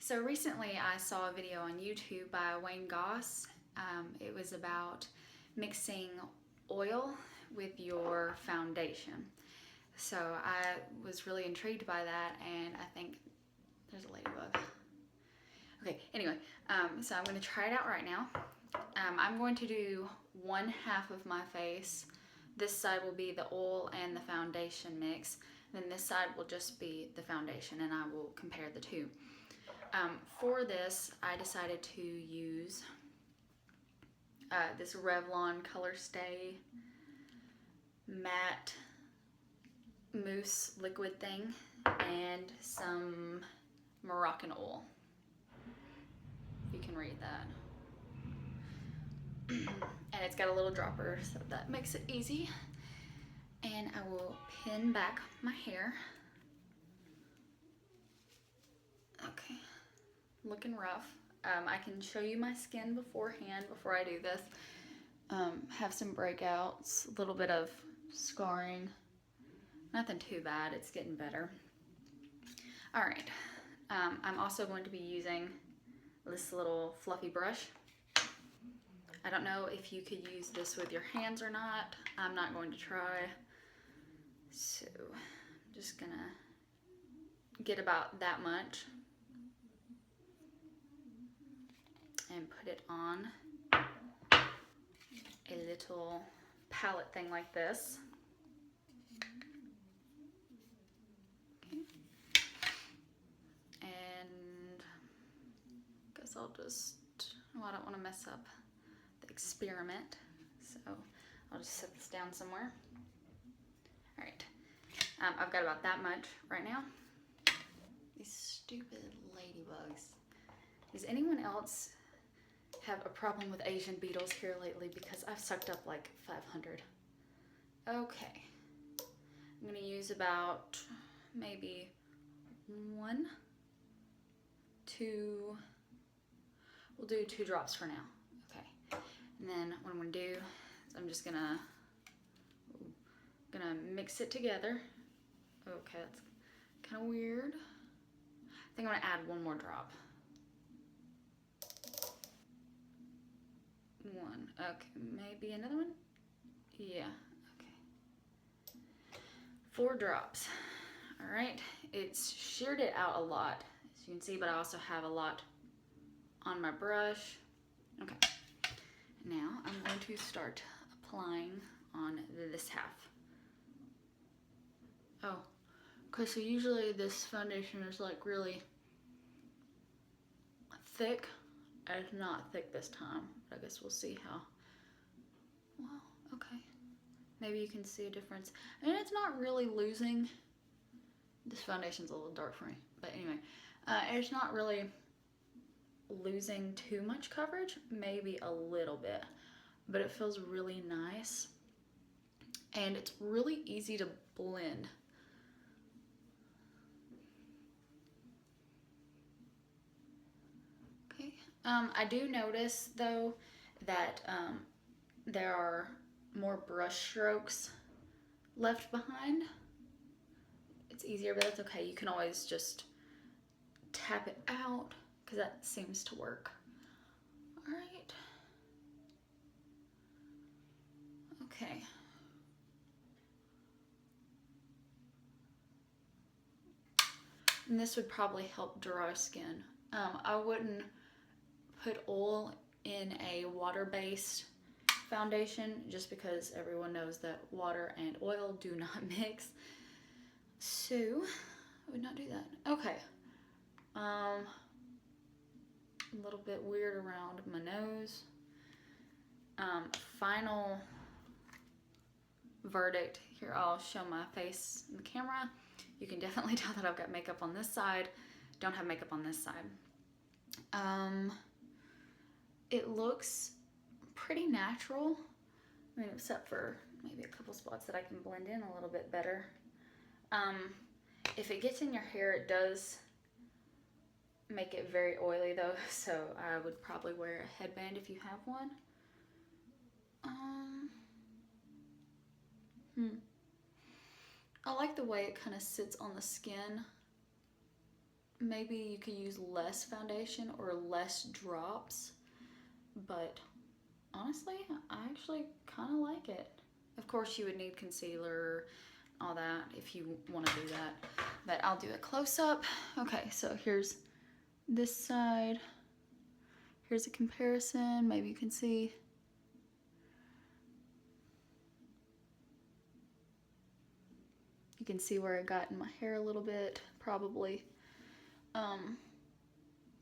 So recently I saw a video on YouTube by Wayne Goss. It was about mixing oil with your foundation. So I was really intrigued by that, and I think there's a ladybug. Okay, anyway, so I'm going to try it out right now. I'm going to do one half of my face. This side will be the oil and the foundation mix. Then this side will just be the foundation, and I will compare the two. For this, I decided to use this Revlon Color Stay matte mousse liquid thing and some Moroccan oil. You can read that. And it's got a little dropper, so that makes it easy. And I will pin back my hair. Okay, looking rough. I can show you my skin beforehand before I do this. Have some breakouts, a little bit of scarring. Nothing too bad, it's getting better. All right, I'm also going to be using this little fluffy brush. I don't know if you could use this with your hands or not. I'm not going to try. So I'm just gonna get about that much and put it on a little palette thing like this. Okay. And I guess I'll just, oh, I don't want to mess up the experiment, so I'll just set this down somewhere. All right, I've got about that much right now. These stupid ladybugs. Does anyone else have a problem with Asian beetles here lately? Because I've sucked up like 500. Okay, I'm gonna use about maybe 1, 2, we'll do 2 drops for now. Okay, and then what I'm gonna do is I'm just gonna mix it together. Okay, that's kind of weird. I think I'm gonna add 1 more drop. 1, okay, maybe another one? Yeah, okay. 4 drops. All right, it's sheared it out a lot, as you can see, but I also have a lot on my brush. Okay, now I'm going to start applying on this half. Oh, okay, so usually this foundation is like really thick. It's not thick this time, but I guess we'll see how. Wow, okay. Maybe you can see a difference. I mean, it's not really losing. This foundation's a little dark for me, but anyway, it's not really losing too much coverage, maybe a little bit, but it feels really nice, and it's really easy to blend. Okay, I do notice though that there are more brush strokes left behind. It's easier, but that's okay. You can always just tap it out because that seems to work. All right. Okay. And this would probably help dry skin. I wouldn't put oil in a water-based foundation just because everyone knows that water and oil do not mix. So I would not do that. Okay. A little bit weird around my nose. Final verdict. Here, I'll show my face in the camera. You can definitely tell that I've got makeup on this side. Don't have makeup on this side. It looks pretty natural. I mean, except for maybe a couple spots that I can blend in a little bit better. If it gets in your hair, it does make it very oily though, so I would probably wear a headband if you have one. I like the way it kind of sits on the skin. maybe you could use less foundation or less drops, but honestly, I actually kind of like it. Of course, you would need concealer, all that, if you want to do that, but I'll do a close-up. Okay, so here's this side. Here's a comparison. Maybe you can see. You can see where it got in my hair a little bit, probably.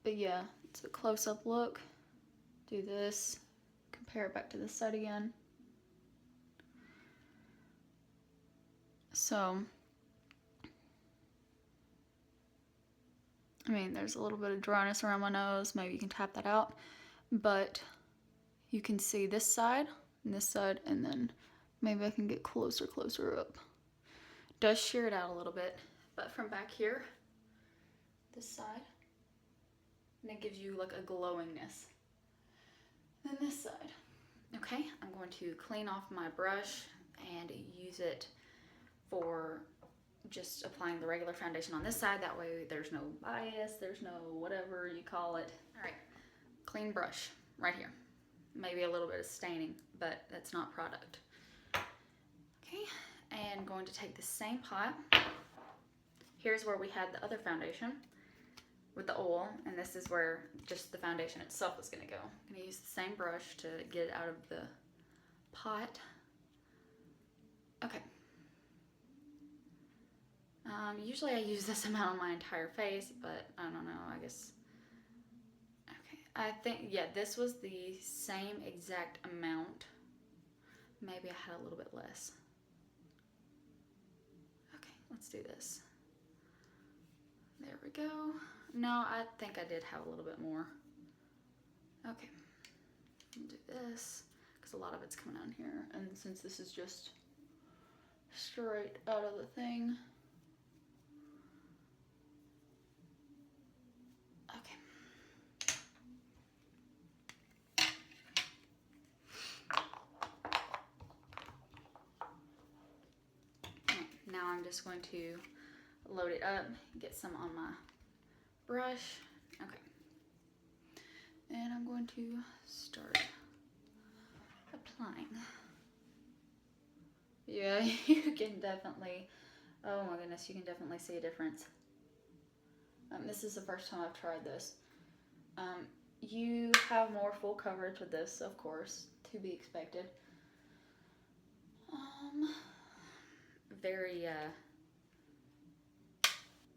But yeah, it's a close-up look. Do this, compare it back to this side again. So, I mean, there's a little bit of dryness around my nose. Maybe you can tap that out. But you can see this side, and then maybe I can get closer up. Does sheer it out a little bit, but from back here, this side, and it gives you like a glowingness. Then this side. Okay, I'm going to clean off my brush and use it for just applying the regular foundation on this side. That way there's no bias, there's no whatever you call it. All right, clean brush right here. Maybe a little bit of staining, but that's not product. Okay, and going to take the same pot. Here's where we had the other foundation with the oil, and this is where just the foundation itself is gonna go. I'm gonna use the same brush to get it out of the pot. Okay. Usually I use this amount on my entire face, but I don't know, I guess. Okay, I think, yeah, this was the same exact amount. Maybe I had a little bit less. Okay, let's do this. There we go. No, I think I did have a little bit more. Okay, do this, because a lot of it's coming out here, and since this is just straight out of the thing. Now I'm just going to load it up, get some on my brush. Okay. And I'm going to start applying. Yeah, you can definitely, oh my goodness, you can definitely see a difference. This is the first time I've tried this. You have more full coverage with this, of course, to be expected. Very,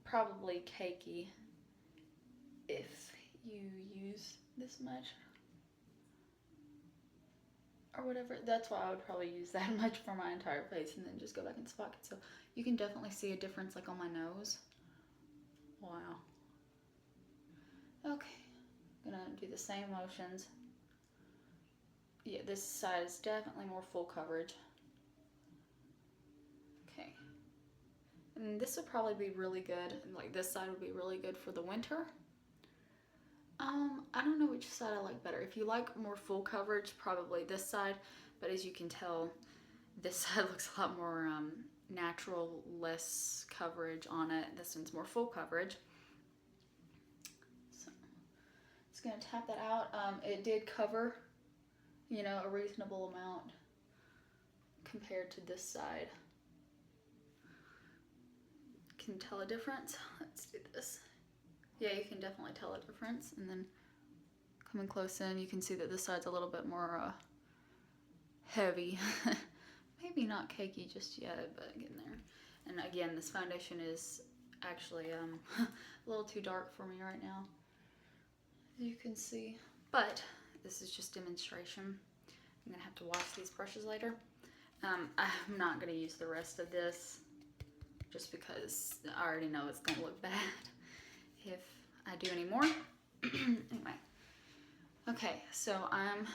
probably cakey if you use this much. Or whatever. That's why I would probably use that much for my entire face and then just go back in spot it. So you can definitely see a difference like on my nose. Wow. Okay. I'm gonna do the same motions. Yeah, this side is definitely more full coverage. Okay. And this would probably be really good. Like this side would be really good for the winter. I don't know which side I like better. If you like more full coverage, probably this side. But as you can tell, this side looks a lot more natural, less coverage on it. This one's more full coverage. So, just gonna tap that out. It did cover, you know, a reasonable amount compared to this side. Can you tell a difference? Let's do this. Yeah, you can definitely tell a difference. And then coming close in, you can see that this side's a little bit more heavy. Maybe not cakey just yet, but getting there. And again, this foundation is actually a little too dark for me right now, as you can see. But this is just demonstration. I'm gonna have to wash these brushes later. I'm not gonna use the rest of this just because I already know it's gonna look bad if I do any more. Anyway. Okay, so I'm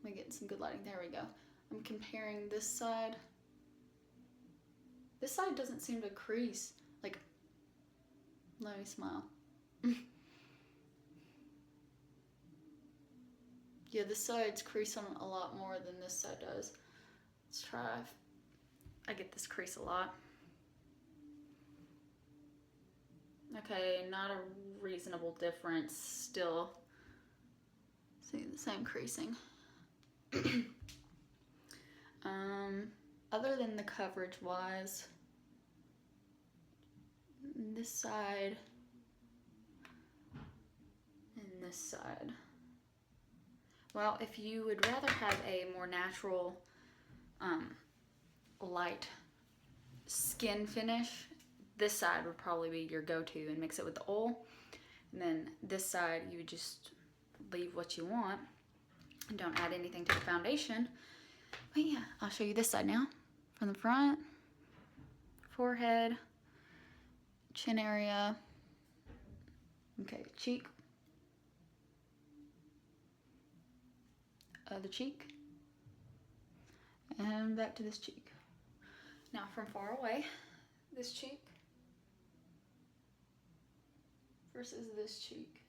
getting some good lighting. There we go. I'm comparing this side. This side doesn't seem to crease. Like, let me smile. Yeah, this side's creasing a lot more than this side does. Let's try. I get this crease a lot. Okay, not a reasonable difference. Still, see the same creasing. Other than the coverage wise, this side and this side. Well, if you would rather have a more natural, light skin finish, this side would probably be your go-to, and mix it with the oil. And then this side, you would just leave what you want and don't add anything to the foundation. But yeah, I'll show you this side now. From the front, forehead, chin area, okay, cheek, other cheek, and back to this cheek. Now from far away, this cheek versus this cheek.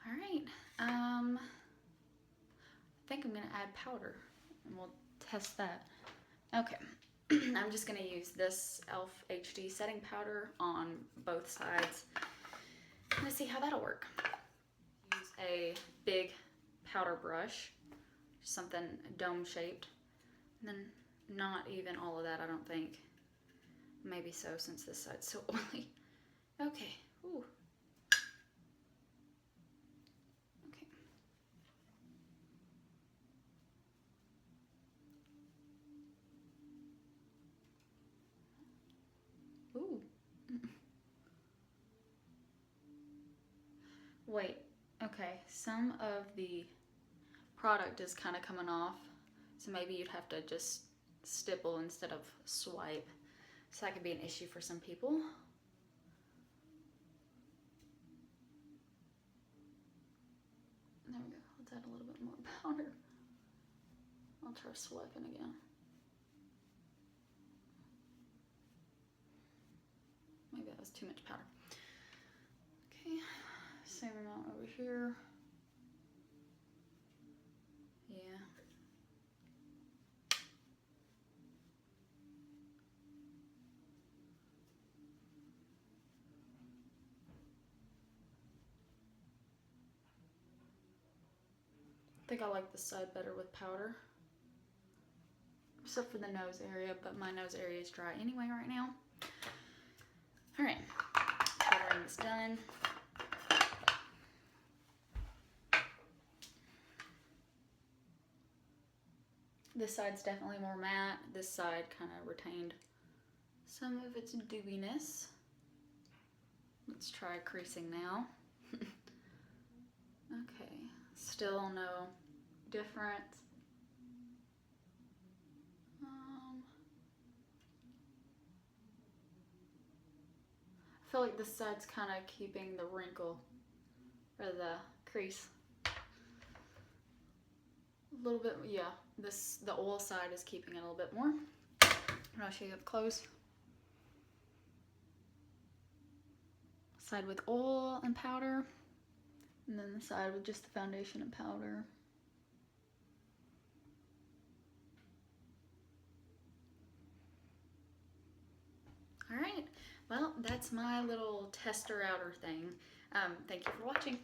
All right, I think I'm gonna add powder and we'll test that. Okay, I'm just gonna use this e.l.f. HD setting powder on both sides. I'm gonna see how that'll work. Use a big powder brush, something dome shaped, and then not even all of that, I don't think. Maybe so, since this side's so oily. Okay, ooh. Okay. Ooh. Wait, okay, some of the product is kind of coming off, so maybe you'd have to just stipple instead of swipe. So that could be an issue for some people. There we go. Let's add a little bit more powder. I'll try swiping again. Maybe that was too much powder. Okay, same amount over here. Yeah. I think I like this side better with powder. Except for the nose area, but my nose area is dry anyway right now. All right, powdering is done. This side's definitely more matte. This side kind of retained some of its dewiness. Let's try creasing now. Okay, still no difference. I feel like this side's kind of keeping the wrinkle or the crease a little bit. Yeah, the oil side is keeping it a little bit more. And I'll show you up close. Side with oil and powder, and then the side with just the foundation and powder. All right, well, that's my little tester outer thing. Thank you for watching.